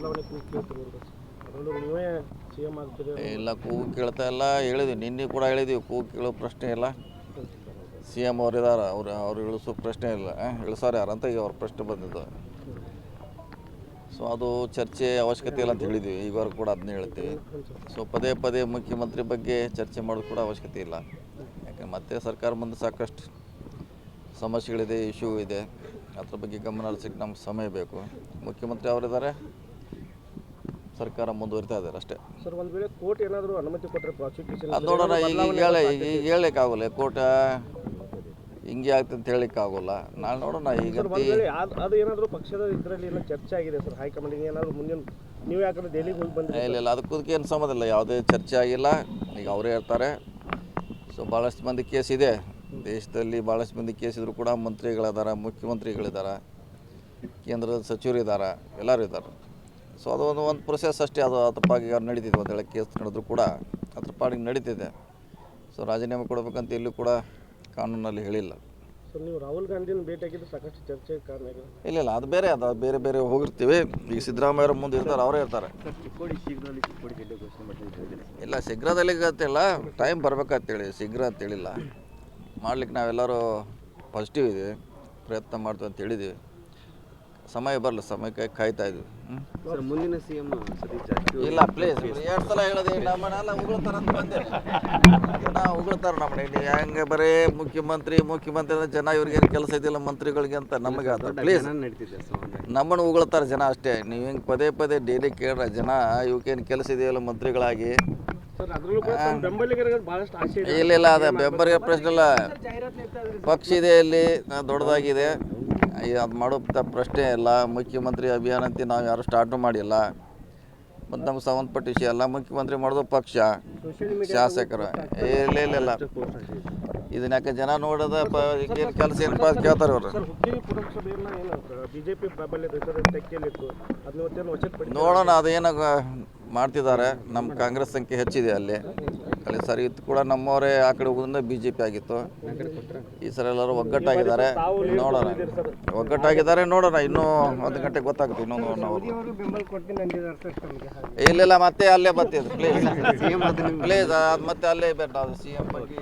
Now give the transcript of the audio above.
ಬದಲಾವಣೆ ಕೂಗು ಕೇಳ್ತಿರೋದು ಅದರಲ್ಲೂ ನೀವೇ ಸಿ ಎಂ ಆಗ್ತೀರಿ. ಇಲ್ಲ, ಕೂಗು ಕೇಳ್ತಾ ಇಲ್ಲ, ಹೇಳಿದ್ವಿ, ನಿನ್ನೆ ಕೂಡ ಹೇಳಿದ್ವಿ, ಕೂಗು ಕೇಳೋ ಪ್ರಶ್ನೆ ಇಲ್ಲ. ಸಿ ಎಮ್ ಅವ್ರು ಇದ್ದಾರೆ, ಅವ್ರು ಇಳಿಸೋ ಪ್ರಶ್ನೆ ಇಲ್ಲ, ಇಳಿಸೋರು ಯಾರಂತ ಈಗ ಅವ್ರ ಪ್ರಶ್ನೆ ಬಂದಿದ್ದು. ಸೊ ಅದು ಚರ್ಚೆ ಅವಶ್ಯಕತೆ ಇಲ್ಲ ಅಂತ ಹೇಳಿದ್ವಿ, ಈವರೆಗೂ ಕೂಡ ಅದನ್ನೇ ಹೇಳ್ತೀವಿ. ಸೊ ಪದೇ ಪದೇ ಮುಖ್ಯಮಂತ್ರಿ ಬಗ್ಗೆ ಚರ್ಚೆ ಮಾಡೋದು ಕೂಡ ಅವಶ್ಯಕತೆ ಇಲ್ಲ. ಯಾಕಂದ್ರೆ ಮತ್ತೆ ಸರ್ಕಾರ ಮುಂದೆ ಸಾಕಷ್ಟು ಸಮಸ್ಯೆಗಳಿದೆ, ಇಶ್ಯೂ ಇದೆ, ಅದ್ರ ಬಗ್ಗೆ ಗಮನ ಹರಿಸೋಕ್ಕೆ ನಮ್ಗೆ ಸಮಯ ಬೇಕು. ಮುಖ್ಯಮಂತ್ರಿ ಅವರಿದ್ದಾರೆ, ಸರ್ಕಾರ ಮುಂದುವರಿತಾ ಇದ್ದಾರೆ ಅಷ್ಟೇ. ಸರ್, ಒಂದು ವೇಳೆ ಕೋರ್ಟ್ ಏನಾದರೂ ಅನುಮತಿ ಕೊಟ್ಟರೆ ಪ್ರಾಸಿಕ್ಯೂಷನ್ ಅದು ನೋಡೋಣ. ಈಗ ಹೇಳಲಿಕ್ಕಾಗೋಲ್ಲ, ಕೋರ್ಟ್ ಹಿಂಗೆ ಆಗ್ತದೆ ಅಂತ ಹೇಳಲಿಕ್ಕಾಗೋಲ್ಲ. ನಾಳೆ ನೋಡೋಣ. ಈಗ ಅದು ಏನಾದರೂ ಪಕ್ಷದ ಇದರಲ್ಲಿ ಏನೋ ಚರ್ಚೆ ಆಗಿದೆ ಸರ್, ಹೈಕಮಾಂಡಿಗೆ ಏನಾದರೂ ಮುಂದಿನ ನೀವು ಯಾಕಂದ್ರೆ ದೆಹಲಿಗೆ ಹೋಗಿ ಬಂದರೆ? ಇಲ್ಲ, ಅದಕ್ಕೆ ಏನು ಸಂಬಂಧ ಇಲ್ಲ, ಯಾವುದೇ ಚರ್ಚೆ ಆಗಿಲ್ಲ. ಈಗ ಅವರೇ ಹೇಳ್ತಾರೆ. ಸೊ ಭಾಳಷ್ಟು ಮಂದಿ ಕೇಸ್ ಇದೆ ದೇಶದಲ್ಲಿ, ಭಾಳಷ್ಟು ಮಂದಿ ಕೇಸ್ ಇದ್ದರೂ ಕೂಡ ಮಂತ್ರಿಗಳಿದ್ದಾರೆ, ಮುಖ್ಯಮಂತ್ರಿಗಳಿದ್ದಾರೆ, ಕೇಂದ್ರದ ಸಚಿವರಿದ್ದಾರೆ, ಎಲ್ಲರೂ ಇದ್ದಾರೆ. ಸೊ ಅದು ಒಂದು ಪ್ರೊಸೆಸ್ ಅಷ್ಟೇ. ಅದು ಅದ್ರ ಪಾಡಿಗೆ ನಡೀತಿದೆ. ಒಂದು ವೇಳೆ ಕೇಸ್ ನಡೆದರೂ ಕೂಡ ಅದ್ರ ಪಾಡಿಗೆ ನಡೀತಿದೆ. ಸೊ ರಾಜೀನಾಮೆ ಕೊಡಬೇಕಂತ ಎಲ್ಲೂ ಕೂಡ ಕಾನೂನಲ್ಲಿ ಹೇಳಿಲ್ಲ. ಸರ್, ನೀವು ರಾಹುಲ್ ಗಾಂಧಿನ ಭೇಟಿಯಾಗಿದ್ದು ಸಾಕಷ್ಟು ಚರ್ಚೆ ಕಾರಣ ಇದೆ. ಇಲ್ಲ, ಅದು ಬೇರೆ, ಅದು ಬೇರೆ ಹೋಗಿರ್ತೀವಿ. ಈಗ ಸಿದ್ದರಾಮಯ್ಯವ್ರ ಮುಂದೆ ಇರ್ತಾರೆ, ಅವರೇ ಇರ್ತಾರೆ. ಇಲ್ಲ, ಶೀಘ್ರದಲ್ಲಿ ಗೊತ್ತಿಲ್ಲ, ಟೈಮ್ ಬರ್ಬೇಕಂತೇಳಿ, ಶೀಘ್ರ ಅಂತೇಳಿಲ್ಲ. ಮಾಡ್ಲಿಕ್ಕೆ ನಾವೆಲ್ಲರೂ ಪಾಸಿಟಿವ್ ಇದ್ದೀವಿ, ಪ್ರಯತ್ನ ಮಾಡ್ತೀವಿ ಅಂತ ಹೇಳಿದ್ದೀವಿ. ಸಮಯ ಬರಲ್ಲ, ಸಮಯಕ್ಕೆ ಕಾಯ್ತಾ ಇದ್ವಿ. ಮುಂದಿನ ಸಿ ಎಂ ಸತೀಶ್ ಜಾರಕಿಹೊಳಿ. ಇಲ್ಲ, ಪ್ಲೀಸ್, 2 ಸಲ ಹೇಳಿದೆ. ನಮ್ಮನ್ನೆಲ್ಲ ಉಗುಳ್ತಾರೆ ಅಂತ ಬಂದೆ, ಜನ ಉಗುಳ್ತಾರೆ ನಮ್ಮನೆ. ಹೆಂಗೆ ಬರೀ ಮುಖ್ಯಮಂತ್ರಿ ಅಂದ್ರೆ ಜನ ಇವ್ರಿಗೇನು ಕೆಲಸ ಇದ್ದಿಲ್ಲ ಮಂತ್ರಿಗಳಿಗೆ ಅಂತ ನಮಗೆ ಆತ. ಪ್ಲೀಸ್, ನಮ್ಮನ್ನು ಉಗುಳ್ತಾರೆ ಜನ ಅಷ್ಟೇ. ನೀವು ಹಿಂಗೆ ಪದೇ ಡೈಲಿ ಕೇಳ್ರೆ ಜನ ಇವಕ್ಕೇನು ಕೆಲಸ ಇದೆಯಲ್ಲ ಮಂತ್ರಿಗಳಾಗಿ. ಇಲ್ಲ, ಅದು ಬೆಂಬಲಿಗ ಪ್ರಶ್ನೆ ಇಲ್ಲ. ಪಕ್ಷ ಇದೆ, ಇಲ್ಲಿ ದೊಡ್ಡದಾಗಿದೆ, ಅದು ಮಾಡೋ ಪ್ರಶ್ನೆ ಇಲ್ಲ. ಮುಖ್ಯಮಂತ್ರಿ ಅಭಿಯಾನ ಅಂತ ನಾವು ಯಾರು ಸ್ಟಾರ್ಟು ಮಾಡಿಲ್ಲ. ಮತ್ತು ನಮ್ಗೆ ಸಂಬಂಧಪಟ್ಟ ವಿಷಯ ಅಲ್ಲ. ಮುಖ್ಯಮಂತ್ರಿ ಮಾಡೋದು ಪಕ್ಷ, ಶಾಸಕರು. ಇಲ್ಲ, ಇದನ್ನ ಯಾಕೆ ಜನ ನೋಡೋದ ಏನು ಕೆಲಸ ಏನಪ್ಪ ಅಂತ ಕೇಳ್ತಾರೆ ಅವರು. ನೋಡೋಣ, ಅದೇನು ಮಾಡ್ತಿದ್ದಾರೆ. ನಮ್ಮ ಕಾಂಗ್ರೆಸ್ ಸಂಖ್ಯೆ ಹೆಚ್ಚಿದೆ ಅಲ್ಲಿ ಸರಿ. ಇದು ಕೂಡ ನಮ್ಮವರೇ ಆ ಕಡೆ ಹೋಗೋದ್ರಿಂದ BJP ಆಗಿತ್ತು. ಈ ಸರಿ ಎಲ್ಲರೂ ಒಗ್ಗಟ್ಟಾಗಿದ್ದಾರೆ. ನೋಡೋಣ. ಇನ್ನೂ 1 ಗಂಟೆಗೆ ಗೊತ್ತಾಗುತ್ತೆ. ಇನ್ನೊಂದು 1 ಅವರ್. ಇಲ್ಲ, ಮತ್ತೆ ಅಲ್ಲೇ ಬರ್ತಿದ್ದು. ಪ್ಲೀಸ್, ಅದು ಮತ್ತೆ ಅಲ್ಲೇ ಬೇಡ. ಅದು CM ಬಗ್ಗೆ